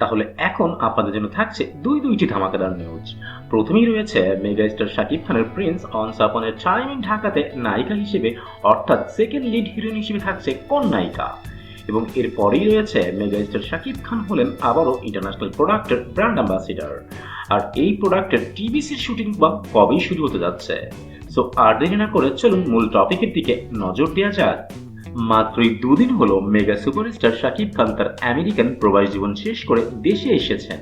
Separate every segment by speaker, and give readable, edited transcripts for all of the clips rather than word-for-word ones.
Speaker 1: তাহলে এখন আপনাদের জন্য থাকছে দুইটি ধামাকাদার নিউজ। প্রথমেই রয়েছে মেগাস্টার শাকিব খানের প্রিন্স অনস আপন এ টাইম ইন ঢাকাতে নায়িকা হিসেবে অর্থাৎ সেকেন্ড লিড হিরোইন হিসেবে থাকছে কোন নায়িকা, এবং এরপরেই রয়েছে মেগাস্টার শাকিব খান হলেন আবারও ইন্টারন্যাশনাল প্রোডাক্টের ব্র্যান্ড অ্যাম্বাসিডার। আর এই প্রোডাক্টের টিভিসির শুটিং বা কবেই শুরু হতে যাচ্ছে। সো আর দেরি না করে চলুন মূল টপিকের দিকে নজর দেওয়া যাক। মাত্রই দুদিন হলো মেগা সুপারস্টার শাকিব খান তার আমেরিকান প্রবাস জীবন শেষ করে দেশে এসেছেন,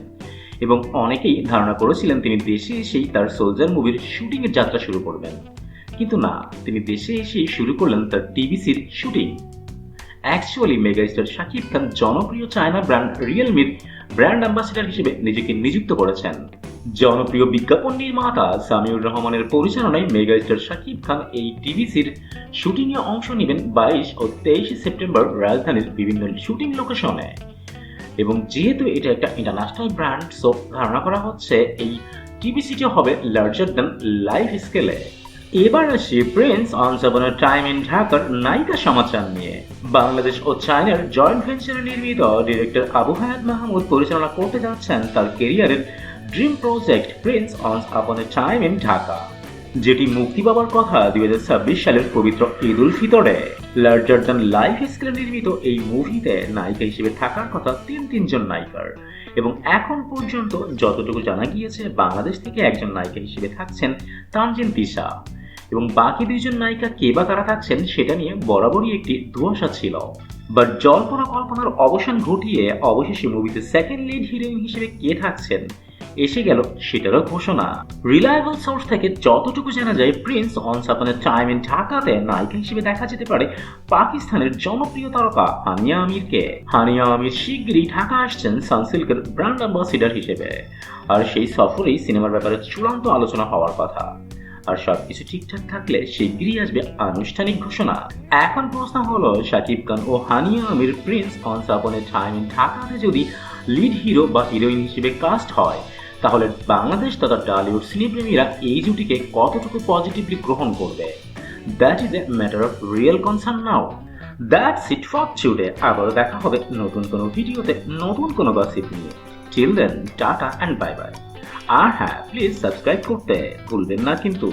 Speaker 1: এবং অনেকেই ধারণা করেছিলেন তিনি দেশে এসেই তার সোলজার মুভির শুটিং এর যাত্রা শুরু করবেন। কিন্তু না, তিনি দেশে এসেই শুরু করলেন তার টিভিসির shooting. Actually megastar Shakib Khan জনপ্রিয় চায়না ব্র্যান্ড রিয়েলমির ব্র্যান্ড অ্যাম্বাসিডার হিসেবে নিজেকে নিযুক্ত করেছেন। জনপ্রিয় বিজ্ঞাপন নির্মাতা সামিউর রহমানের পরিচালনায় মেগাস্টার শাকিব খান এই টিভিসির শুটিংয়ে অংশ নেবেন 22 ও 23 সেপ্টেম্বর রাজধানীর বিভিন্ন শুটিং লোকেশনে। এবং যেহেতু এটা একটা ইন্টারন্যাশনাল ব্র্যান্ড, সো ধারণা করা হচ্ছে এই টিভিসিটি হবে লার্জার দ্যান লাইফ স্কেলে। এবার আসি প্রিন্স অনস আপন এ টাইম ইন ঢাকার নায়িকা সমাচার নিয়ে। বাংলাদেশ ও চায়নার জয়েন্ট ভেঞ্চারে নির্মিত ডিরেক্টর আবু হায়াত মাহমুদ পরিচালনা করতে যাচ্ছেন তার ক্যারিয়ারের ড্রিম প্রজেক্ট প্রিন্স অনস আপন এ টাইম ইন ঢাকা, যেটি মুক্তি পাওয়ার কথা 2026 সালের পবিত্র Eid ul ফিতরে। Larger than life স্কেলে নির্মিত এই মুভিতে নায়িকা হিসেবে থাকার কথা তিনজন নায়িকার, এবং এখন পর্যন্ত যতটুকু জানা গিয়েছে বাংলাদেশ থেকে একজন নায়িকা হিসেবে থাকছেন তানজিন তিশা, এবং বাকি দুইজন নায়িকা কে বা কারা থাকছেন সেটা নিয়ে বরাবরই একটি ধোঁয়াশা ছিল। বাট জল্পনা কল্পনার অবসান ঘটিয়ে অবশেষে মুভিতে সেকেন্ড লিড হিরোইন হিসেবে কে থাকছেন এসে গেল সেটারও ঘোষণা। রিলায়েবল সোর্স থেকে যতটুকু জানা যায়, প্রিন্স অনস আপন এ টাইম ইন ঢাকাতে নায়িকা হিসেবে দেখা যেতে পারে পাকিস্তানের জনপ্রিয় তারকা হানিয়া আমিরকে। হানিয়া আমির শিগগিরই ঢাকা আসছেন সানসিল্কের ব্র্যান্ড অ্যাম্বাসিডার হিসেবে, আর সেই সফরেই সিনেমার ব্যাপারে চূড়ান্ত আলোচনা হওয়ার কথা। আর সবকিছু ঠিকঠাক থাকলে শিগগিরই আসবে আনুষ্ঠানিক ঘোষণা। এখন প্রশ্ন হলো, শাকিব খান ও হানিয়া আমির প্রিন্স অনস আপন এ টাইম ইন ঢাকাতে যদি লিড হিরো বা হিরোইন হিসেবে কাস্ট হয়, তাহলে বাংলাদেশ তথা টলিউড সিনেপ্রেমীরা এই জুটিকে কতটুকু পজিটিভলি গ্রহণ করবে? That is a matter of real concern now. That's it for today. আবারও দেখা হবে নতুন কোনো ভিডিওতে নতুন কোনো গসিপ নিয়ে। Till then tata and bye bye. আর হ্যাঁ, প্লিজ সাবস্ক্রাইব করতে ভুলবেন না কিন্তু।